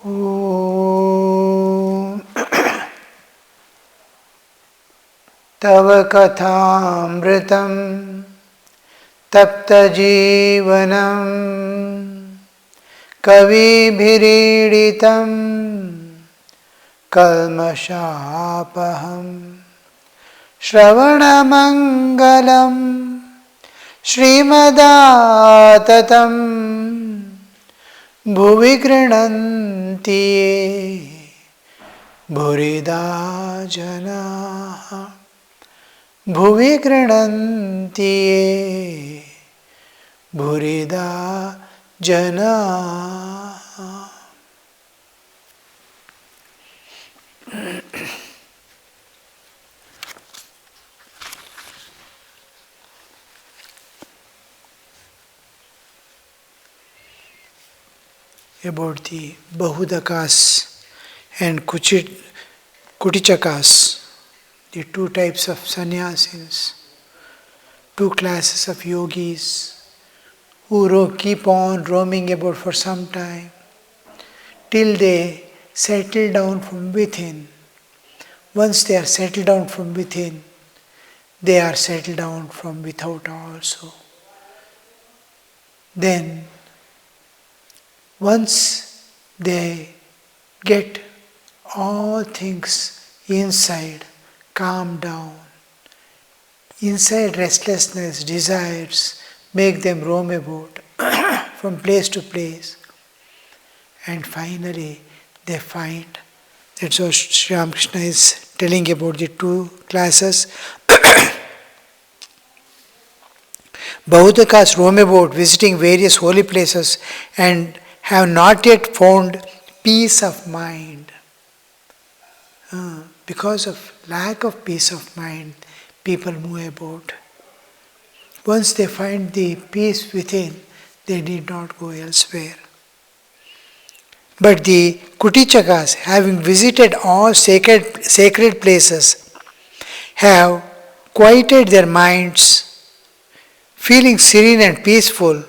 Om Tava Kathamritam Tapta Jivanam Kavi Bhiriditam Kalmashapaham Shravanamangalam Srimadaatatam Bhuvi Grinanti Ye Bhurida Jana Bhuvi Grinanti Ye Bhurida Jana. About the Bahudakas and Kutichakas, the two types of sannyasis, two classes of yogis who keep on roaming about for some time till they settle down from within. Once they are settled down from within, they are settled down from without also. Then once they get all things inside, calm down, inside restlessness, desires make them roam about from place to place, and finally they find. That's what Sri Ramakrishna is telling about the two classes. Bahudakas roam about visiting various holy places and have not yet found peace of mind. Because of lack of peace of mind, people move about. Once they find the peace within, they need not go elsewhere. But the Kutichakas, having visited all sacred places, have quieted their minds, feeling serene and peaceful.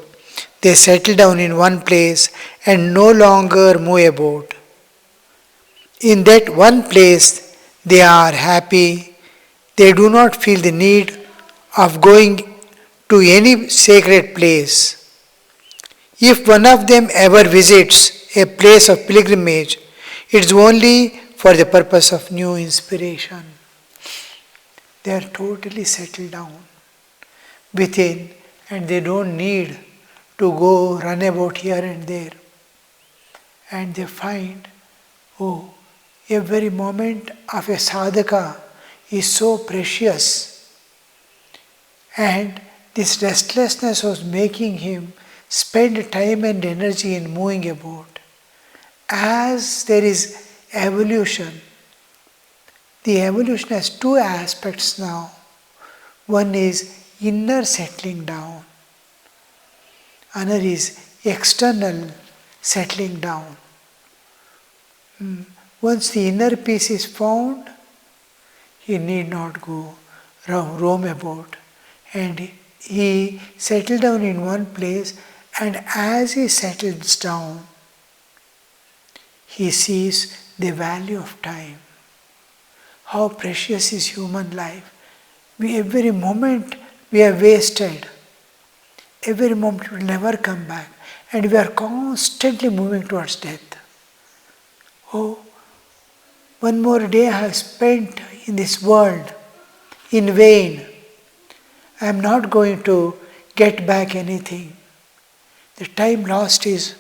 They settle down in one place and no longer move about. In that one place, they are happy. They do not feel the need of going to any sacred place. If one of them ever visits a place of pilgrimage, it is only for the purpose of new inspiration. They are totally settled down within and they don't need to go run about here and there. And they find, oh, every moment of a sadhaka is so precious. And this restlessness was making him spend time and energy in moving about. As there is evolution, the evolution has two aspects now. One is inner settling down. Another is external settling down. Once the inner peace is found, he need not go roam about. And he settled down in one place, and as he settles down, he sees the value of time. How precious is human life. Every moment we have wasted. Every moment will never come back. And we are constantly moving towards death. Oh, one more day I have spent in this world in vain. I am not going to get back anything. The time lost is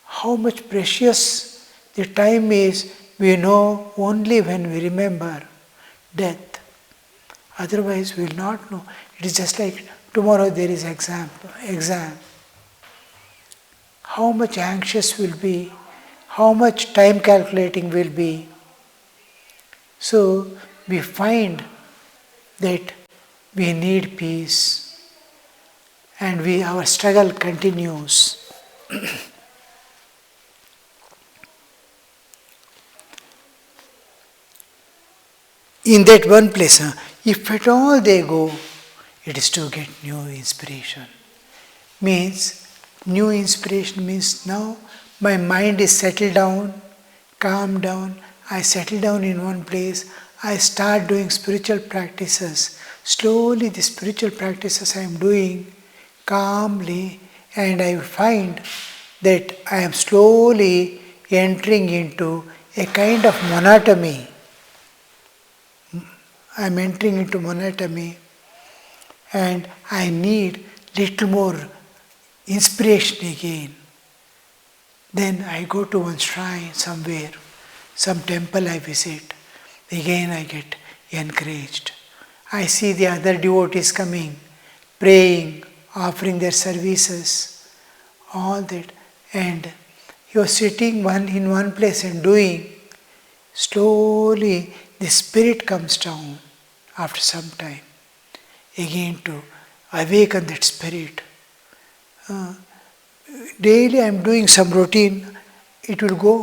how much precious the time is, we know only when we remember death. Otherwise we will not know. It is just like tomorrow there is exam. How much anxious will be, how much time calculating will be. So we find that we need peace and our struggle continues. In that one place, if at all they go, it is to get new inspiration. Means, new inspiration means now my mind is settled down, calm down, I settle down in one place, I start doing spiritual practices. Slowly the spiritual practices I am doing calmly, and I find that I am slowly entering into a kind of monotony. I am entering into monotony, and I need little more inspiration again. Then I go to one shrine somewhere, some temple I visit. Again I get encouraged. I see the other devotees coming, praying, offering their services, all that. And you are sitting in one place and doing. Slowly the spirit comes down after some time, again to awaken that spirit. Daily I am doing some routine, it will go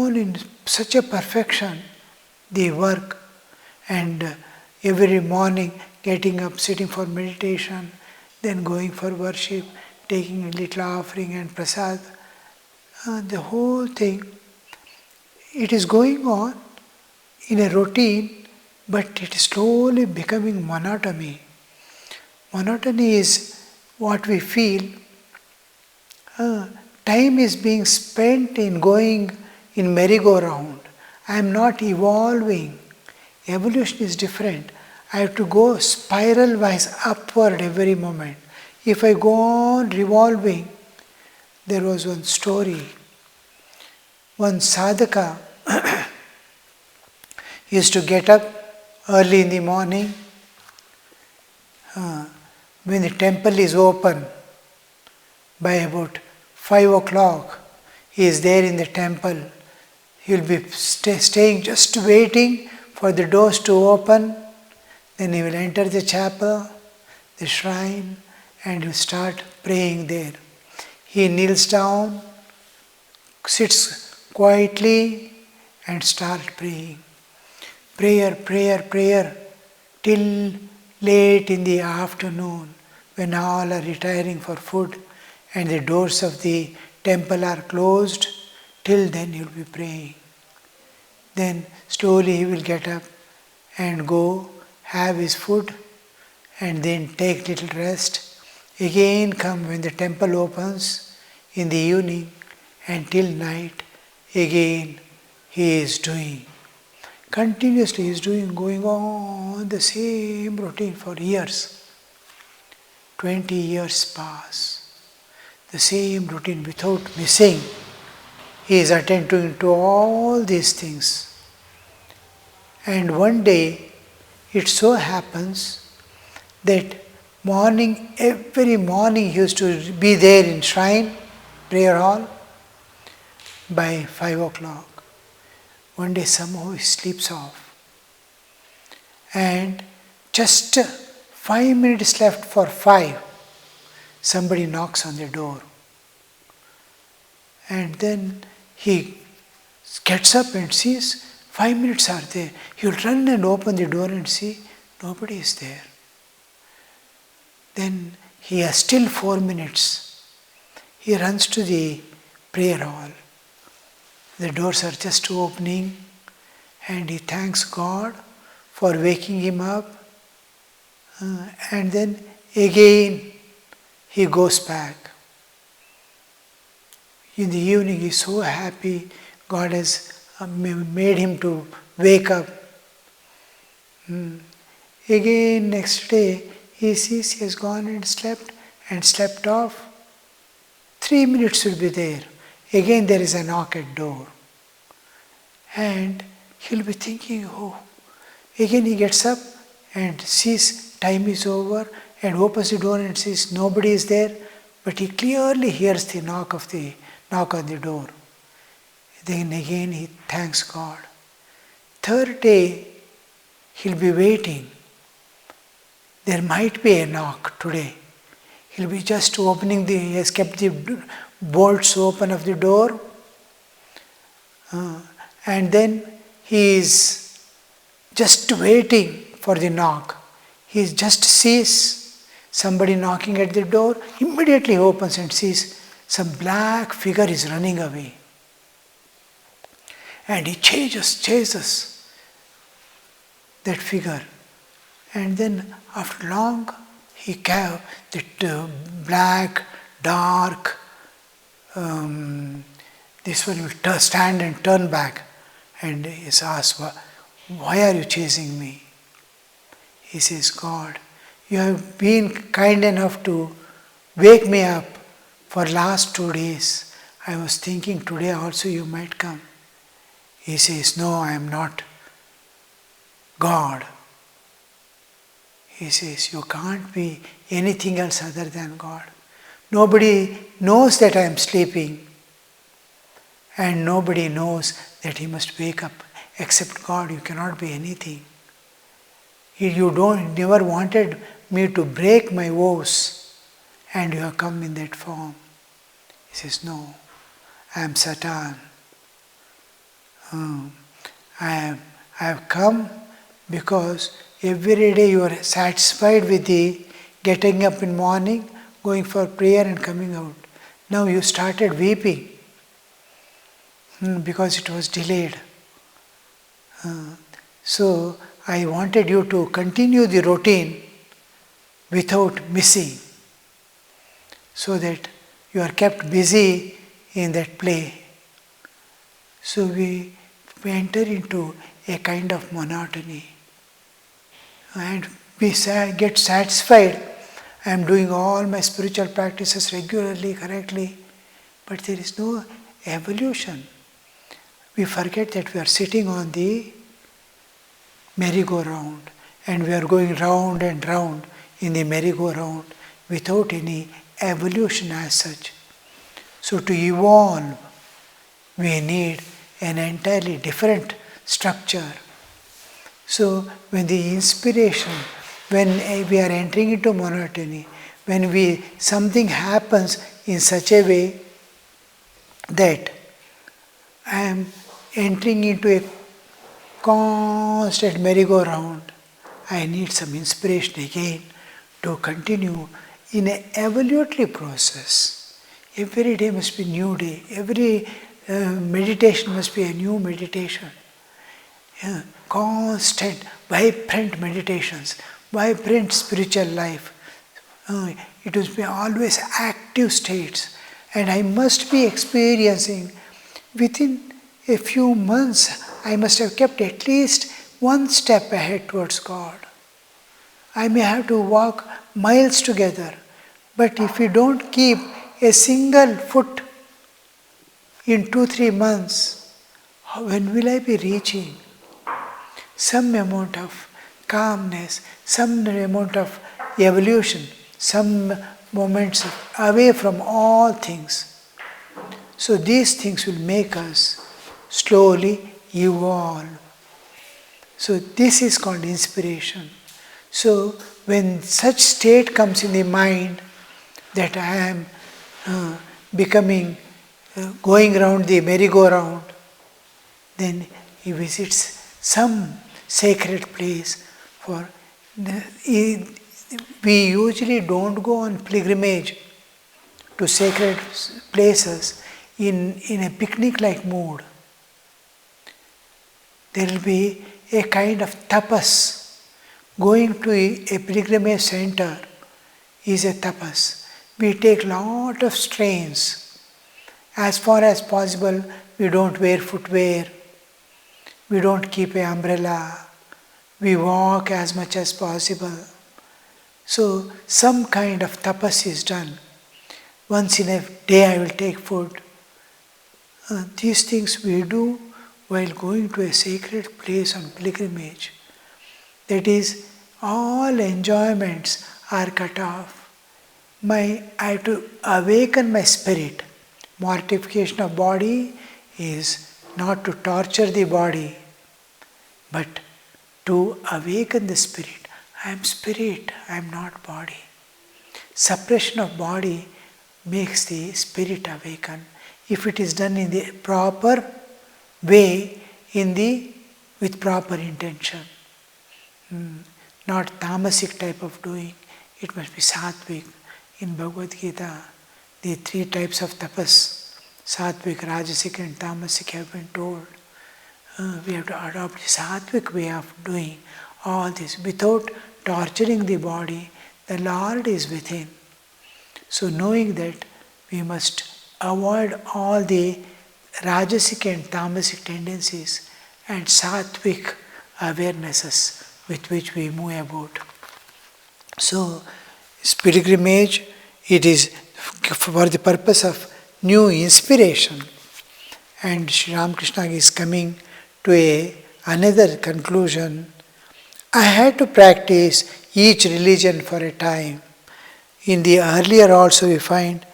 on in such a perfection, the work, and every morning getting up, sitting for meditation, then going for worship, taking a little offering and prasad, the whole thing, it is going on in a routine, but it is slowly becoming monotony. Monotony is what we feel. Time is being spent in going in merry-go-round. I am not evolving. Evolution is different. I have to go spiral-wise upward every moment. If I go on revolving, there was one story. One sadhaka used to get up early in the morning. When the temple is open, by about 5 o'clock, he is there in the temple. He will be staying just waiting for the doors to open. Then he will enter the chapel, the shrine, and he will start praying there. He kneels down, sits quietly, and start praying. Prayer, prayer, prayer, till late in the afternoon, when all are retiring for food and the doors of the temple are closed, till then he will be praying. Then slowly he will get up and go have his food and then take little rest. Again come when the temple opens in the evening, and till night again he is doing. Continuously he is doing, going on the same routine for years. 20 years pass. The same routine without missing. He is attending to all these things. And one day it so happens that every morning he used to be there in shrine, prayer hall, by 5 o'clock. One day somehow he sleeps off. And just 5 minutes left for 5, somebody knocks on the door. And then he gets up and sees 5 minutes are there. He will run and open the door and see nobody is there. Then he has still 4 minutes. He runs to the prayer hall. The doors are just opening, and he thanks God for waking him up. And then again he goes back. In the evening he is so happy, God has made him to wake up. Again next day he sees he has gone and slept off. 3 minutes will be there. Again there is a knock at door. And he will be thinking, oh. Again he gets up and sees time is over and opens the door and sees nobody is there. But he clearly hears the knock on the door. Then again he thanks God. Third day he'll be waiting. There might be a knock today. He'll be just he has kept the bolts open of the door. And then he is just waiting for the knock. He just sees somebody knocking at the door. Immediately opens and sees some black figure is running away. and he chases that figure. And then after long, he came, that black, dark, this one will stand and turn back. And he is asked, why are you chasing me? He says, God, you have been kind enough to wake me up for last 2 days. I was thinking today also you might come. He says, no, I am not God. He says, you can't be anything else other than God. Nobody knows that I am sleeping, and nobody knows that he must wake up except God. You cannot be anything. You never wanted me to break my vows, and you have come in that form. He says, no, I am Satan. I have come because every day you are satisfied with the getting up in morning, going for prayer and coming out. Now you started weeping because it was delayed. So I wanted you to continue the routine without missing, so that you are kept busy in that play. So we enter into a kind of monotony and we get satisfied. I am doing all my spiritual practices regularly, correctly, but there is no evolution. We forget that we are sitting on the merry-go-round and we are going round and round in the merry-go-round without any evolution as such. So to evolve, we need an entirely different structure. So when the inspiration, when we are entering into monotony, when something happens in such a way that I am entering into a constant merry-go-round, I need some inspiration again to continue in an evolutionary process. Every day must be a new day. Every meditation must be a new meditation. Constant, vibrant meditations, vibrant spiritual life. It must be always active states. And I must be experiencing, within a few months, I must have kept at least one step ahead towards God. I may have to walk miles together, but if you don't keep a single foot in 2-3 months, when will I be reaching some amount of calmness, some amount of evolution, some moments away from all things? So these things will make us slowly evolve. So this is called inspiration. So when such state comes in the mind that I am going round the merry-go-round, then he visits some sacred place. We usually don't go on pilgrimage to sacred places in a picnic-like mood. There will be a kind of tapas. Going to a pilgrimage center is a tapas. We take lot of strains. As far as possible, we don't wear footwear. We don't keep an umbrella. We walk as much as possible. So some kind of tapas is done. Once in a day I will take food. These things we do while going to a sacred place on pilgrimage. That is, all enjoyments are cut off. I have to awaken my spirit. Mortification of body is not to torture the body, but to awaken the spirit. I am spirit, I am not body. Suppression of body makes the spirit awaken. If it is done in the proper way, with proper intention. Not tamasic type of doing, it must be sattvic. In Bhagavad Gita, the 3 types of tapas, sattvic, rajasic and tamasic, have been told. We have to adopt the sattvic way of doing all this without torturing the body. The Lord is within. So knowing that we must avoid all the rajasic and tamasic tendencies and sattvic awarenesses with which we move about. So this pilgrimage, it is for the purpose of new inspiration. And Sri Ramakrishna is coming to another conclusion. I had to practice each religion for a time. In the earlier also we find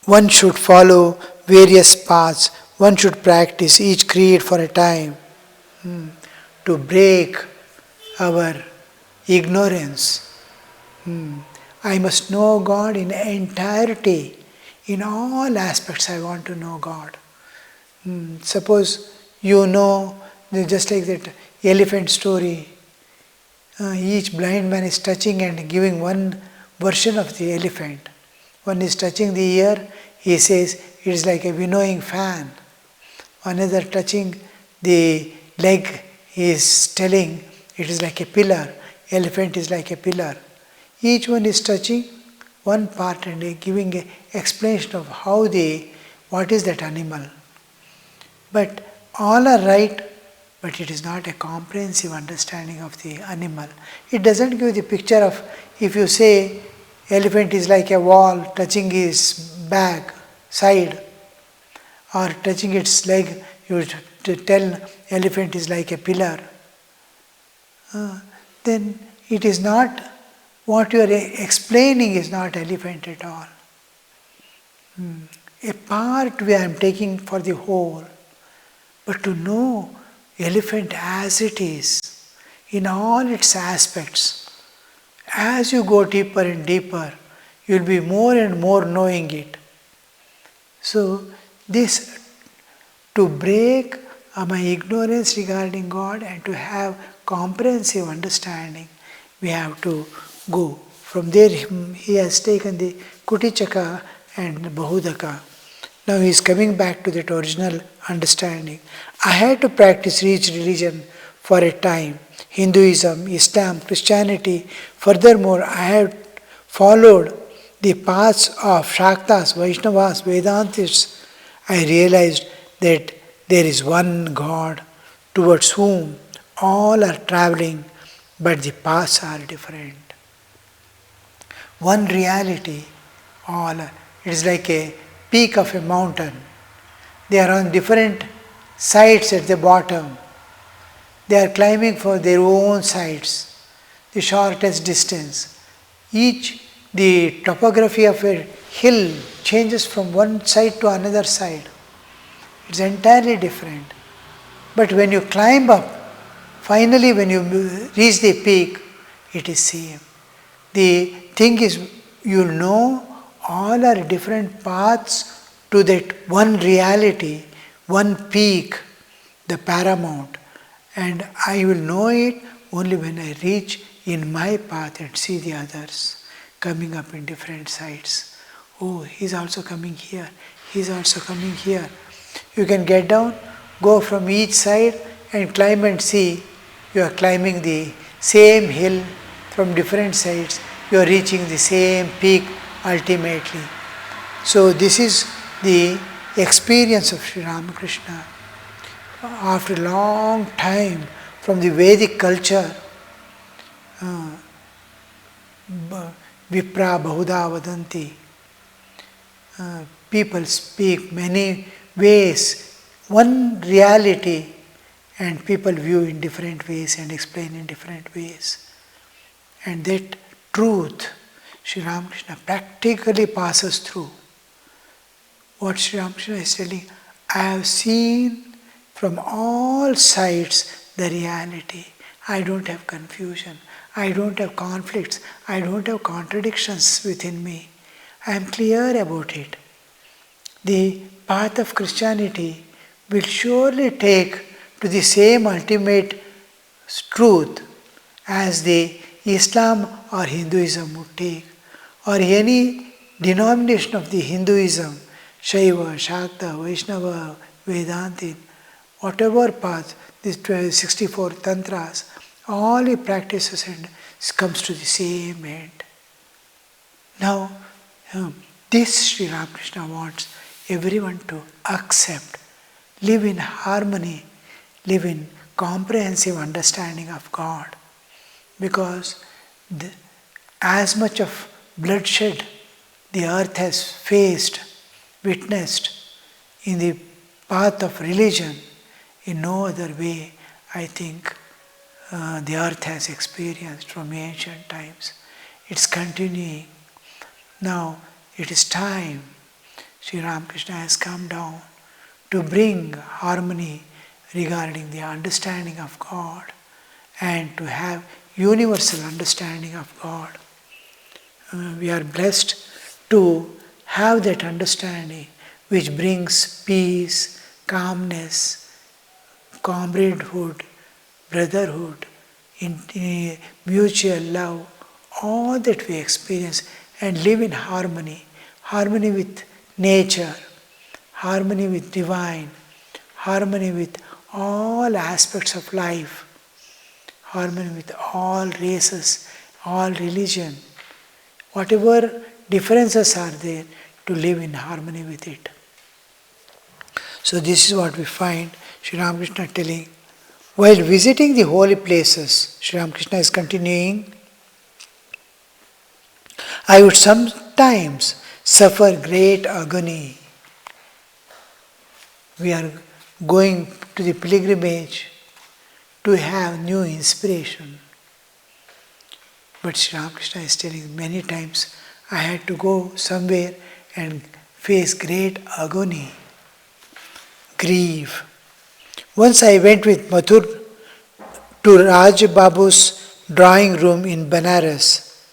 one should follow various paths, one should practice each creed for a time to break our ignorance. I must know God in entirety. In all aspects I want to know God. Suppose you know, just like that elephant story, each blind man is touching and giving one version of the elephant. One is touching the ear, he says it is like a winnowing fan. Another touching the leg, he is telling it is like a pillar. Elephant is like a pillar. Each one is touching one part and giving an explanation of what is that animal. But all are right, but it is not a comprehensive understanding of the animal. It doesn't give the picture of, if you say elephant is like a wall touching his back, side, or touching its leg, you tell elephant is like a pillar. Then it is not, what you are explaining is not elephant at all. A part I am taking for the whole, but to know elephant as it is, in all its aspects, as you go deeper and deeper, you will be more and more knowing it. So this, to break my ignorance regarding God and to have comprehensive understanding, we have to go. From there he has taken the Kutichaka and Bahudaka. Now he is coming back to that original understanding. I had to practice each religion for a time. Hinduism, Islam, Christianity. Furthermore, I have followed the paths of Shaktas, Vaishnavas, Vedantists. I realized that there is one God towards whom all are traveling, but the paths are different. One reality, all are. It is like a peak of a mountain. They are on different sides at the bottom. They are climbing for their own sides, the shortest distance. The topography of a hill changes from one side to another side. It's entirely different. But when you climb up, finally when you reach the peak, it is same. The thing is, you know, all are different paths to that one reality, one peak, the paramount. And I will know it only when I reach in my path and see the others coming up in different sides. Oh, he's also coming here, he's also coming here. You can get down, go from each side and climb and see. You are climbing the same hill from different sides. You are reaching the same peak ultimately. So this is the experience of Sri Ramakrishna. After a long time from the Vedic culture, Vipra Bahuda Vadanti, people speak many ways, one reality, and people view in different ways and explain in different ways. And that truth, Sri Ramakrishna practically passes through. What Sri Ramakrishna is telling, I have seen from all sides the reality. I don't have confusion. I don't have conflicts. I don't have contradictions within me. I am clear about it. The path of Christianity will surely take to the same ultimate truth as the Islam or Hinduism would take, or any denomination of the Hinduism, Shaiva, Shakta, Vaishnava, Vedanta, whatever path, these 64 tantras, all he practices and comes to the same end. Now, this Sri Ramakrishna wants everyone to accept, live in harmony, live in comprehensive understanding of God. Because as much of bloodshed the earth has faced, witnessed in the path of religion, in no other way, I think, the earth has experienced from ancient times. It's continuing. Now it is time. Sri Ramakrishna has come down to bring harmony regarding the understanding of God and to have universal understanding of God. We are blessed to have that understanding which brings peace, calmness, comradehood, brotherhood, mutual love, all that we experience and live in harmony. Harmony with nature, harmony with divine, harmony with all aspects of life, harmony with all races, all religion, whatever differences are there, to live in harmony with it. So this is what we find Sri Ramakrishna telling. While visiting the holy places, Sri Ramakrishna is continuing, I would sometimes suffer great agony. We are going to the pilgrimage to have new inspiration. But Sri Ramakrishna is telling many times I had to go somewhere and face great agony, grief. Once I went with Mathur to Raj Babu's drawing room in Benares.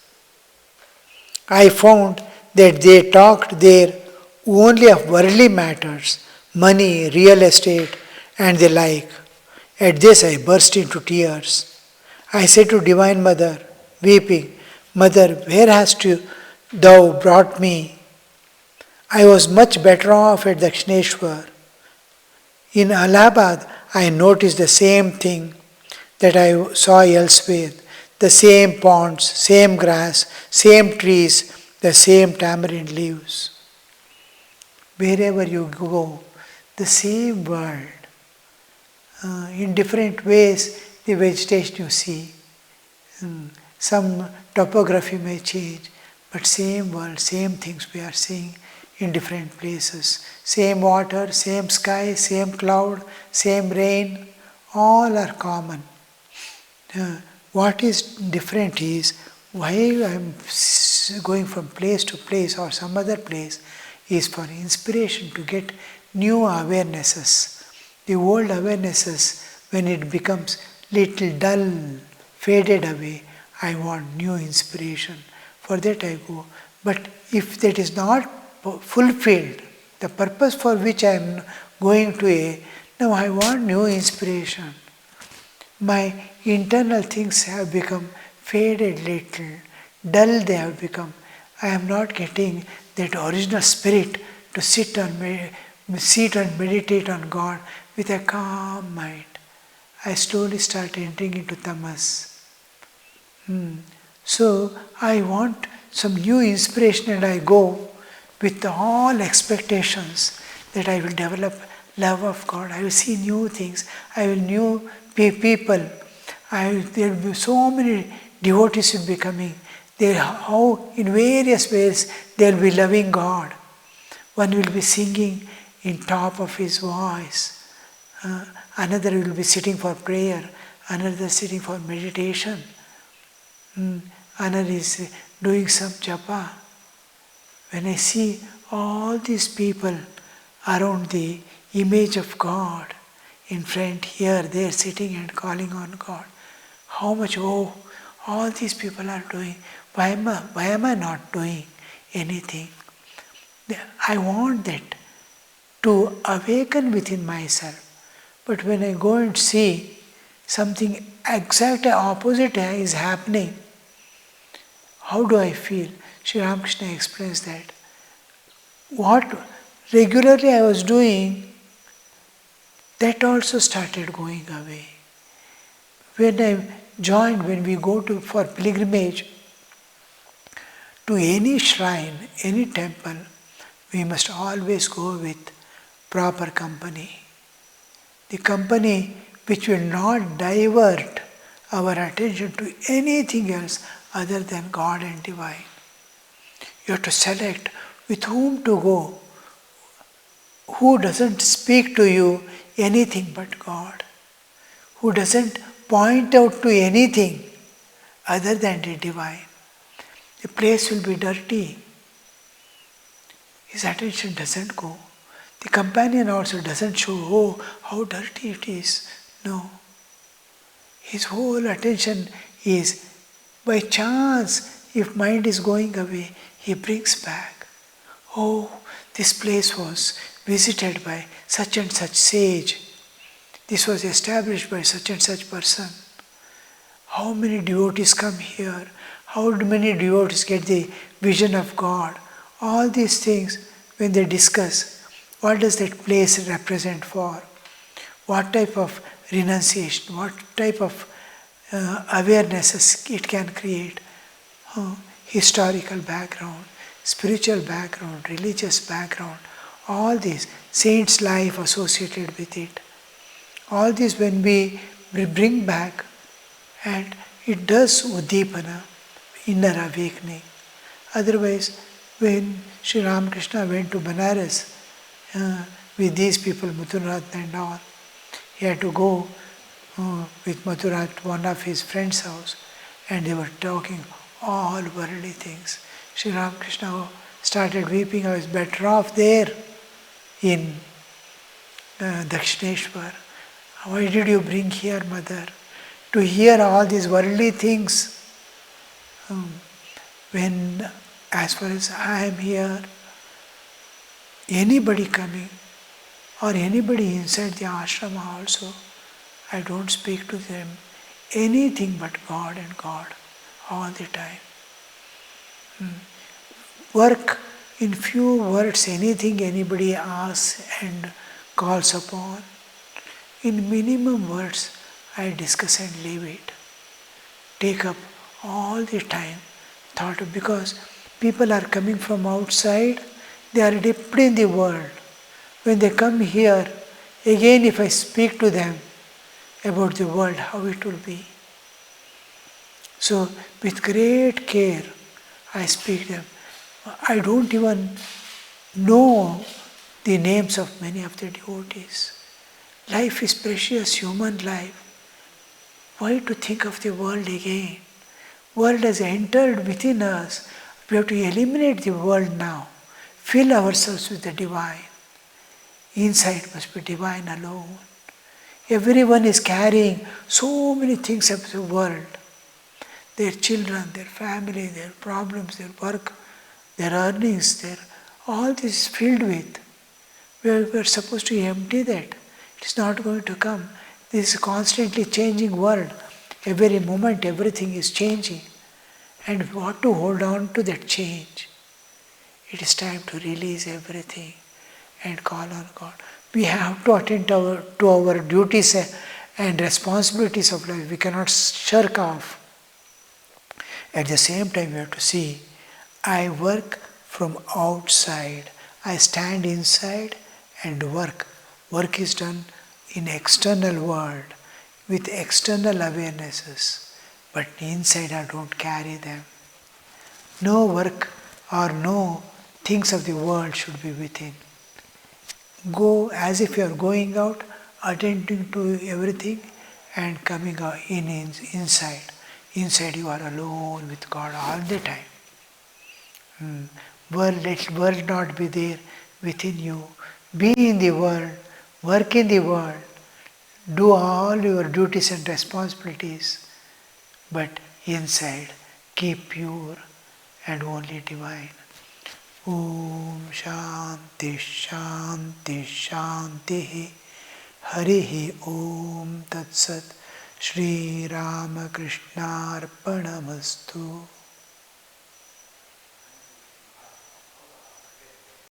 I found that they talked there only of worldly matters, money, real estate, and the like. At this I burst into tears. I said to Divine Mother, weeping, Mother, where hast thou brought me? I was much better off at Dakshineshwar. In Allahabad, I noticed the same thing that I saw elsewhere. The same ponds, same grass, same trees, the same tamarind leaves. Wherever you go, the same world. In different ways, the vegetation you see. Some topography may change, but same world, same things we are seeing in different places. Same water, same sky, same cloud, same rain, all are common. What is different is why I am going from place to place or some other place is for inspiration to get new awarenesses. The old awarenesses, when it becomes little dull, faded away, I want new inspiration. For that I go. But if that is not fulfilled, the purpose for which I am going to now I want new inspiration. My internal things have become faded little, dull they have become. I am not getting that original spirit to sit and meditate on God with a calm mind. I slowly start entering into tamas. So I want some new inspiration and I go with all expectations that I will develop love of God. I will see new things. I will know people. There will be so many devotees will be coming. How in various ways they will be loving God. One will be singing in top of his voice. Another will be sitting for prayer. Another sitting for meditation. Another is doing some japa. When I see all these people around the image of God, in front, here, there, sitting and calling on God, how much, all these people are doing. Why am I not doing anything? I want that to awaken within myself. But when I go and see something exactly opposite is happening, how do I feel? Sri Ramakrishna explains that. What regularly I was doing, that also started going away. When we go to for pilgrimage to any shrine, any temple, we must always go with proper company. The company which will not divert our attention to anything else other than God and divine. You have to select with whom to go, who doesn't speak to you anything but God, who doesn't point out to anything other than the divine. The place will be dirty. His attention doesn't go. The companion also doesn't show, oh, how dirty it is. No. His whole attention is, by chance, if mind is going away, he brings back. Oh, this place was visited by such and such sage. This was established by such and such person. How many devotees come here? How many devotees get the vision of God? All these things, when they discuss, what does that place represent for? What type of renunciation, what type of awarenesses it can create? Historical background, spiritual background, religious background, all these, saints' life associated with it. All this when we bring back, and it does udipana, inner awakening. Otherwise, when Sri Ramakrishna went to Benares with these people, Mathurat and all, he had to go with Mathurat to one of his friend's house, and they were talking all worldly things. Sri Ramakrishna started weeping. I was better off there in Dakshineshwar. Why did you bring here, mother? To hear all these worldly things. When, as far as I am here, anybody coming or anybody inside the ashrama also, I don't speak to them anything but God and God all the time. Work in few words, anything anybody asks and calls upon. In minimum words, I discuss and leave it. Take up all the time, thought of, because people are coming from outside, they are dipped in the world. When they come here, again if I speak to them about the world, how it will be. So with great care, I speak them. I don't even know the names of many of the devotees. Life is precious, human life. Why to think of the world again? World has entered within us. We have to eliminate the world now. Fill ourselves with the divine. Inside must be divine alone. Everyone is carrying so many things of the world. Their children, their family, their problems, their work, their earnings, all this is filled with. We are supposed to empty that. It's not going to come. This is a constantly changing world. Every moment everything is changing. And we ought to hold on to that change. It is time to release everything and call on God. We have to attend to our duties and responsibilities of life. We cannot shirk off. At the same time, we have to see, I work from outside. I stand inside and work. Work is done in external world with external awarenesses, but inside I don't carry them. No work or no things of the world should be within. Go as if you are going out, attending to everything and coming out inside. Inside you are alone with God all the time. Let world not be there within you. Be in the world, work in the world, do all your duties and responsibilities, but inside keep pure and only divine. Om Shanti Shanti Shanti Harihi Om Tat Sat Shri Ramakrishna Arpanamastu.